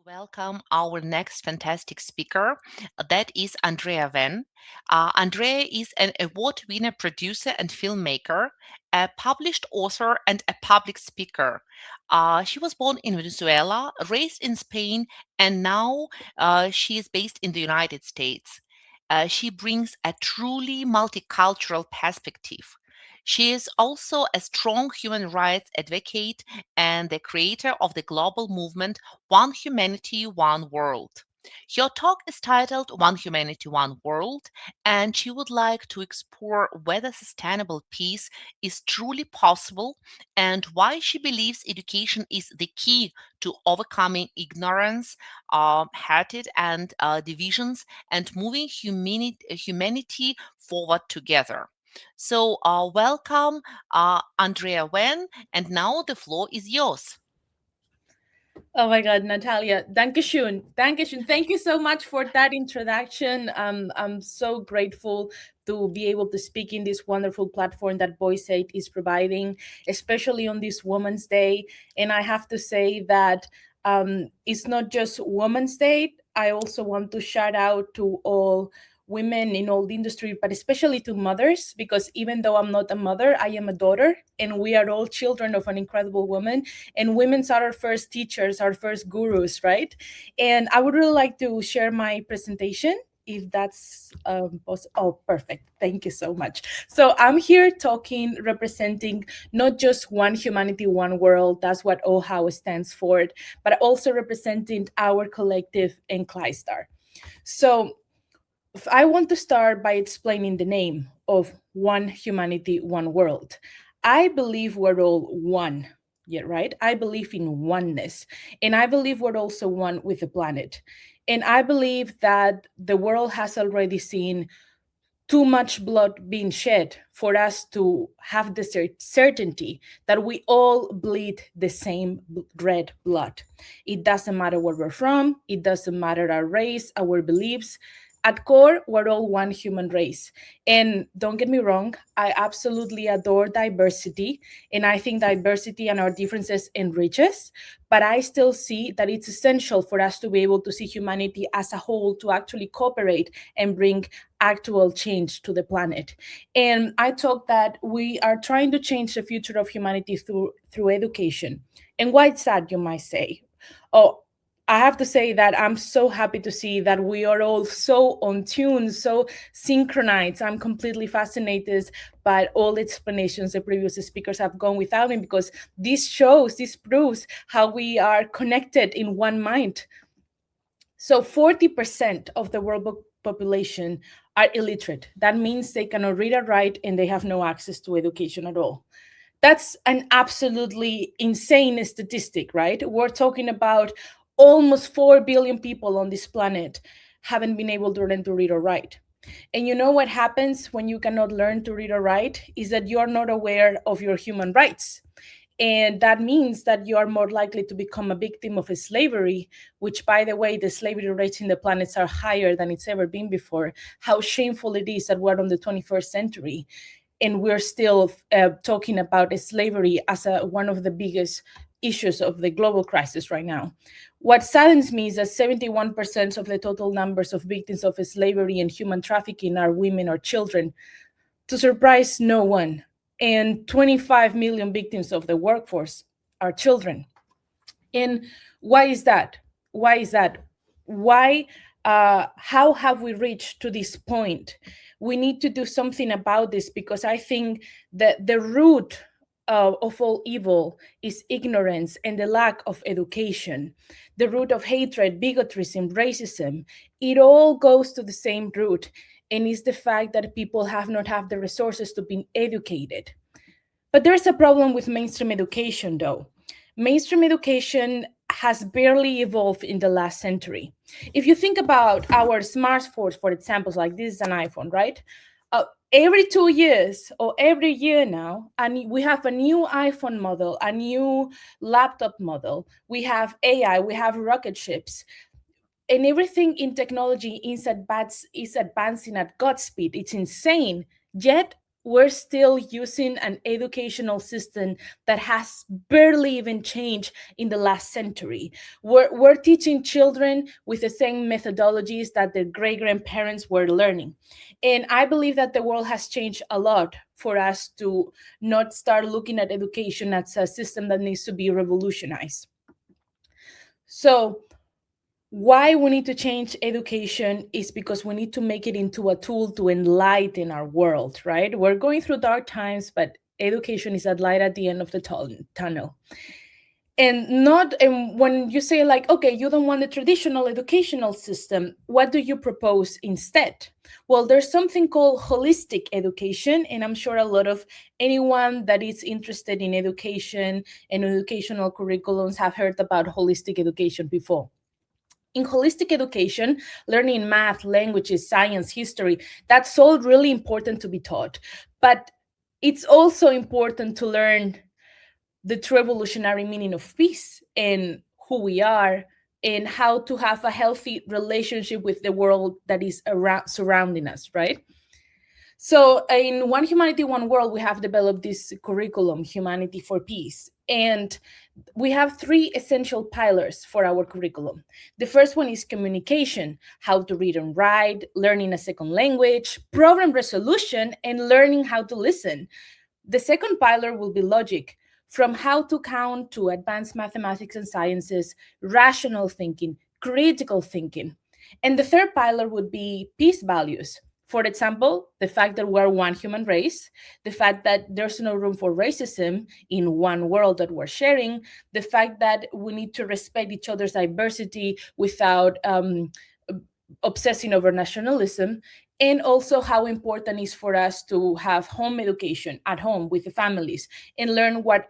welcome our next fantastic speaker. That is Andrea Wen. Andrea is an award winner producer and filmmaker, a published author, and a public speaker. She was born in Venezuela, raised in Spain, and now she is based in the United States. She brings a truly multicultural perspective. She is also a strong human rights advocate and the creator of the global movement One Humanity, One World. Your talk is titled One Humanity, One World, and she would like to explore whether sustainable peace is truly possible and why she believes education is the key to overcoming ignorance, hatred, and divisions and moving humanity forward together. So, welcome, Andrea Wen, and now the floor is yours. Oh my God, Natalia, Dankeschön. Dankeschön. Thank you so much for that introduction. I'm so grateful to be able to speak in this wonderful platform that Voice 8 is providing, especially on this Women's Day. And I have to say that it's not just Women's Day. I also want to shout out to all women in all the industry, but especially to mothers, because even though I'm not a mother, I am a daughter, and we are all children of an incredible woman, and women's are our first teachers, our first gurus, right? And I would really like to share my presentation if that's oh, perfect, thank you so much. So I'm here talking, representing not just One Humanity, One World, that's what OHAO stands for, but also representing our collective in Clystar. So I want to start by explaining the name of One Humanity, One World. I believe we're all one. Yeah, right? I believe in oneness. And I believe we're also one with the planet. And I believe that the world has already seen too much blood being shed for us to have the certainty that we all bleed the same red blood. It doesn't matter where we're from, it doesn't matter our race, our beliefs. At core, we're all one human race. And don't get me wrong, I absolutely adore diversity. And I think diversity and our differences enrich us. But I still see that it's essential for us to be able to see humanity as a whole, to actually cooperate and bring actual change to the planet. And I talk that we are trying to change the future of humanity through education. And why is that, you might say? Oh, I have to say that I'm so happy to see that we are all so on tune, so synchronized. I'm completely fascinated by all the explanations the previous speakers have gone without me, because this proves how we are connected in one mind. So 40% of the world population are illiterate. That means they cannot read or write and they have no access to education at all. That's an absolutely insane statistic, right? We're talking about almost 4 billion people on this planet haven't been able to learn to read or write. And you know what happens when you cannot learn to read or write is that you're not aware of your human rights. And that means that you are more likely to become a victim of slavery, which, by the way, the slavery rates in the planets are higher than it's ever been before. How shameful it is that we're on the 21st century and we're still talking about slavery as one of the biggest issues of the global crisis right now. What saddens me is that 71% of the total numbers of victims of slavery and human trafficking are women or children, to surprise no one. And 25 million victims of the workforce are children. And why is that? Why is that? Why? How have we reached to this point? We need to do something about this, because I think that the root of all evil is ignorance and the lack of education. The root of hatred, bigotry, racism, it all goes to the same root, and it's the fact that people have not have the resources to be educated. But there's a problem with mainstream education, though. Mainstream education has barely evolved in the last century. If you think about our smartphones, for example, like this is an iPhone, right? Every 2 years or every year now, and we have a new iPhone model, a new laptop model. We have AI, we have rocket ships, and everything in technology is advancing at Godspeed. It's insane. Yet we're still using an educational system that has barely even changed in the last century. We're teaching children with the same methodologies that their great grandparents were learning. And I believe that the world has changed a lot for us to not start looking at education as a system that needs to be revolutionized. So, why we need to change education is because we need to make it into a tool to enlighten our world, right? We're going through dark times, but education is that light at the end of the tunnel. And not, and when you say like, okay, you don't want the traditional educational system, what do you propose instead? Well, there's something called holistic education, and I'm sure a lot of anyone that is interested in education and educational curriculums have heard about holistic education before. In holistic education, learning math, languages, science, history, that's all really important to be taught. But it's also important to learn the true evolutionary meaning of peace and who we are and how to have a healthy relationship with the world that is around surrounding us, right? So in One Humanity, One World, we have developed this curriculum, Humanity for Peace. And we have three essential pillars for our curriculum. The first one is communication, how to read and write, learning a second language, problem resolution, and learning how to listen. The second pillar will be logic, from how to count to advanced mathematics and sciences, rational thinking, critical thinking. And the third pillar would be peace values. For example, the fact that we're one human race, the fact that there's no room for racism in one world that we're sharing, the fact that we need to respect each other's diversity without obsessing over nationalism, and also how important it is for us to have home education at home with the families and learn what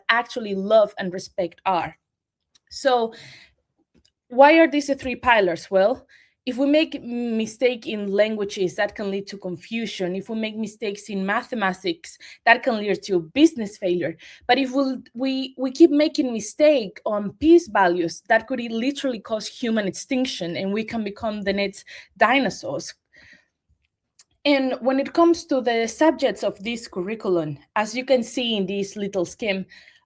actually love and respect are. So why are these the three pillars? Well, if we make mistake in languages, that can lead to confusion. If we make mistakes in mathematics, that can lead to business failure. But if we keep making mistake on peace values, that could literally cause human extinction, and we can become the next dinosaurs. And when it comes to the subjects of this curriculum, as you can see in this little scheme,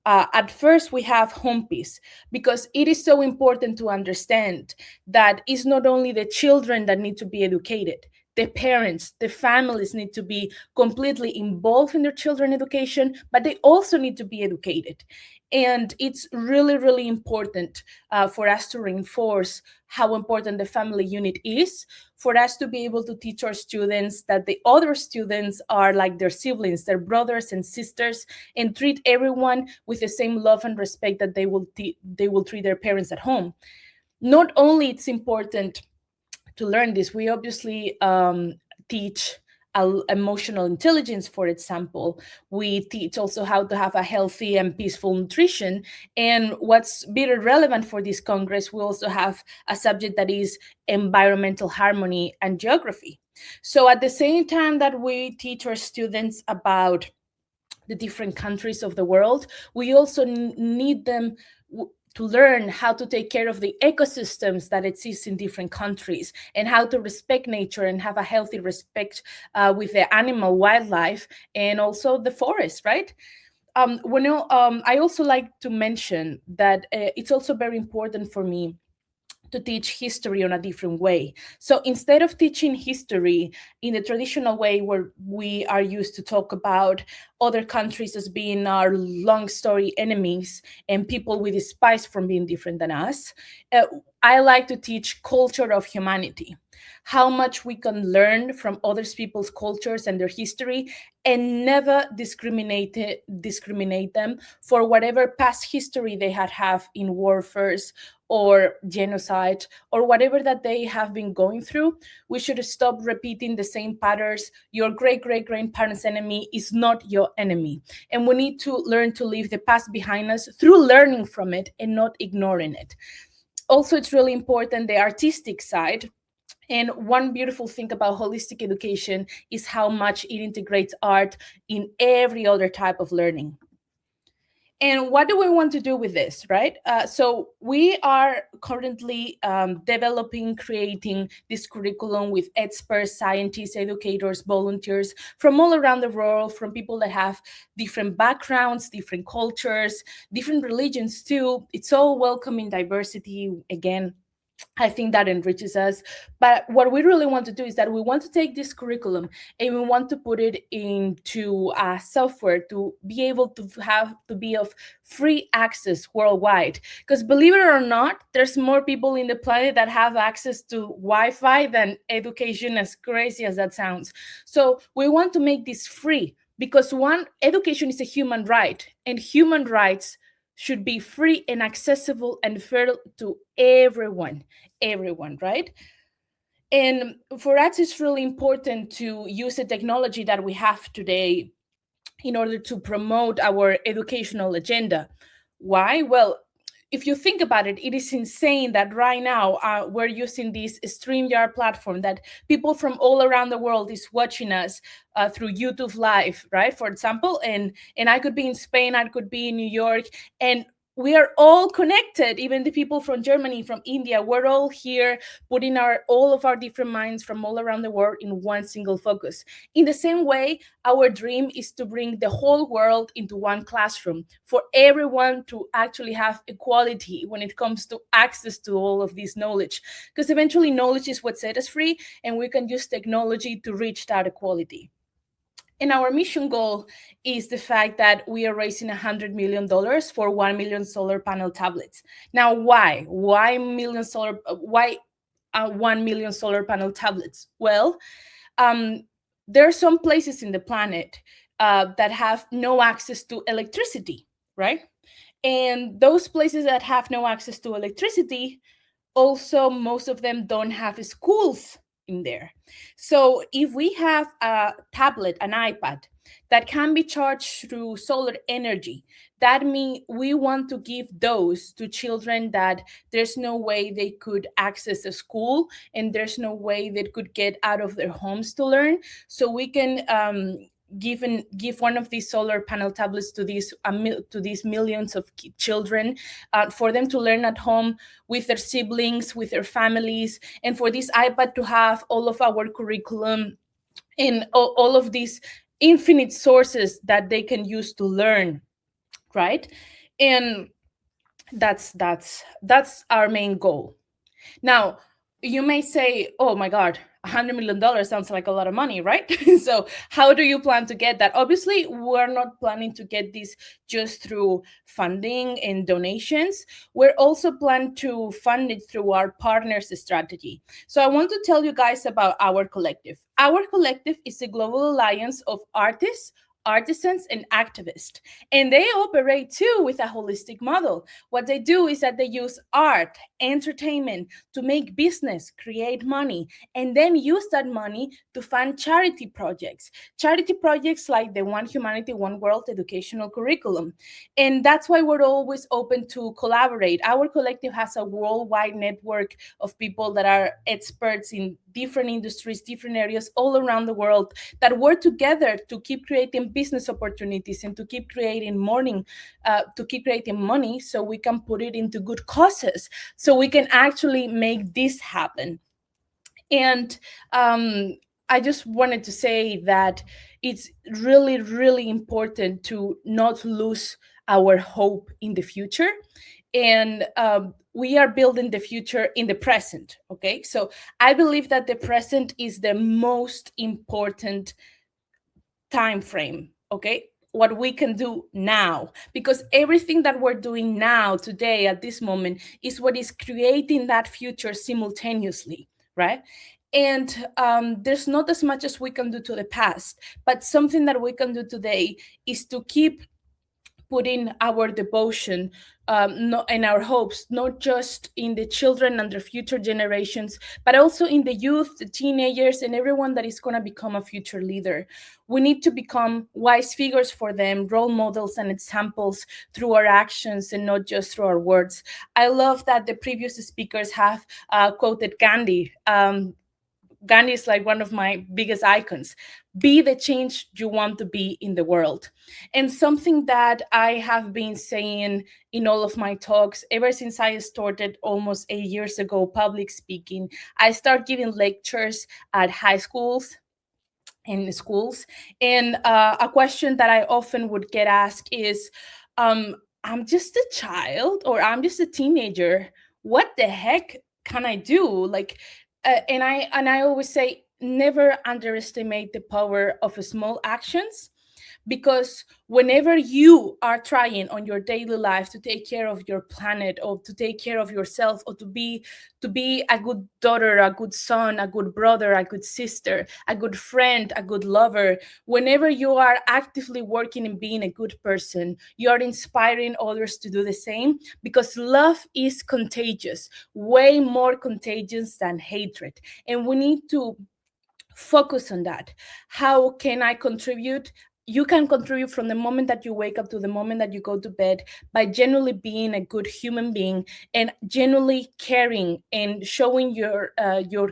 at first we have home peace, because it is so important to understand that it's not only the children that need to be educated, the parents, the families need to be completely involved in their children education, but they also need to be educated. And it's really, really important for us to reinforce how important the family unit is, for us to be able to teach our students that the other students are like their siblings, their brothers and sisters, and treat everyone with the same love and respect that they will treat their parents at home. Not only it's important to learn this, we obviously teach emotional intelligence, for example. We teach also how to have a healthy and peaceful nutrition. And what's very relevant for this Congress, we also have a subject that is environmental harmony and geography. So at the same time that we teach our students about the different countries of the world, we also need them to learn how to take care of the ecosystems that exist in different countries, and how to respect nature and have a healthy respect with the animal wildlife and also the forest, right? I also like to mention that it's also very important for me to teach history on a different way. So instead of teaching history in the traditional way where we are used to talk about other countries as being our long story enemies and people we despise from being different than us, I like to teach culture of humanity, how much we can learn from other people's cultures and their history, and never discriminate them for whatever past history they had have in warfares or genocide or whatever that they have been going through. We should stop repeating the same patterns. Your great great grandparents' enemy is not your enemy, and we need to learn to leave the past behind us through learning from it and not ignoring it. Also, it's really important the artistic side. And one beautiful thing about holistic education is how much it integrates art in every other type of learning. And what do we want to do with this, right? So we are currently developing, creating this curriculum with experts, scientists, educators, volunteers from all around the world, from people that have different backgrounds, different cultures, different religions too. It's all welcoming diversity again. I think that enriches us. But what we really want to do is that we want to take this curriculum and we want to put it into software to be able to have to be of free access worldwide. Because believe it or not, there's more people in the planet that have access to Wi-Fi than education, as crazy as that sounds. So we want to make this free because one, education is a human right, and human rights should be free and accessible and fair to everyone, right? And for us, it's really important to use the technology that we have today in order to promote our educational agenda. Why? Well, if you think about it, it is insane that right now we're using this StreamYard platform that people from all around the world is watching us through YouTube Live, right? For example, and I could be in Spain, I could be in New York, and we are all connected. Even the people from Germany, from India, we're all here, putting our all of our different minds from all around the world in one single focus. In the same way, our dream is to bring the whole world into one classroom for everyone to actually have equality when it comes to access to all of this knowledge. Because eventually, knowledge is what set us free, and we can use technology to reach that equality. And our mission goal is the fact that we are raising $100 million for 1 million solar panel tablets. Now, why? Why 1 million solar panel tablets? Well, um, there are some places in the planet that have no access to electricity, right? And those places that have no access to electricity, also most of them don't have schools in there. So if we have a tablet, an iPad that can be charged through solar energy, that means we want to give those to children that there's no way they could access a school and there's no way they could get out of their homes to learn. So we can give one of these solar panel tablets to these millions of children for them to learn at home with their siblings, with their families, and for this iPad to have all of our curriculum and all of these infinite sources that they can use to learn, right? And that's our main goal. Now, you may say, oh my God, $100 million sounds like a lot of money, right? So, how do you plan to get that? Obviously, we're not planning to get this just through funding and donations. We're also planning to fund it through our partners strategy. So, I want to tell you guys about our collective. Our collective is a global alliance of artists, artisans, and activists. And they operate too with a holistic model. What they do is that they use art, entertainment to make business, create money, and then use that money to fund charity projects. Charity projects like the One Humanity, One World educational curriculum. And that's why we're always open to collaborate. Our collective has a worldwide network of people that are experts in different industries, different areas all around the world that work together to keep creating business opportunities and to keep creating money so we can put it into good causes, so we can actually make this happen. And I just wanted to say that it's really, really important to not lose our hope in the future. And we are building the future in the present. Okay. So I believe that the present is the most important time frame. Okay. What we can do now, because everything that we're doing now, today, at this moment, is what is creating that future simultaneously, right? And there's not as much as we can do to the past, but something that we can do today is to keep putting our devotion and our hopes not just in the children and the future generations, but also in the youth, the teenagers, and everyone that is going to become a future leader. We need to become wise figures for them, role models and examples through our actions and not just through our words. I love that the previous speakers have quoted Gandhi. Gandhi is like one of my biggest icons. Be the change you want to be in the world. And something that I have been saying in all of my talks ever since I started almost 8 years ago public speaking, I start giving lectures at high schools in schools. And a question that I often would get asked is, um, I'm just a child or I'm just a teenager. What the heck can I do? Like, and I always say, never underestimate the power of small actions, because whenever you are trying on your daily life to take care of your planet or to take care of yourself or to be a good daughter, a good son, a good brother, a good sister, a good friend, a good lover, whenever you are actively working and being a good person, you are inspiring others to do the same, because love is contagious, way more contagious than hatred. And we need to focus on that. How can I contribute? You can contribute from the moment that you wake up to the moment that you go to bed by genuinely being a good human being and genuinely caring and showing your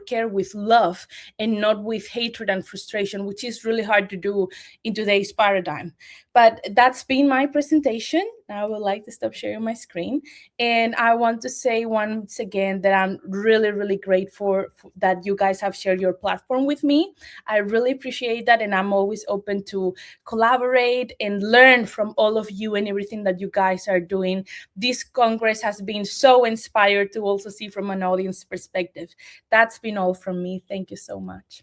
care with love and not with hatred and frustration, which is really hard to do in today's paradigm. But that's been my presentation. Now I would like to stop sharing my screen, and I want to say once again that I'm really, really grateful that you guys have shared your platform with me. I really appreciate that, and I'm always open to collaborate and learn from all of you and everything that you guys are doing. This Congress has been so inspired to also see from an audience perspective. That's been all from me. Thank you so much.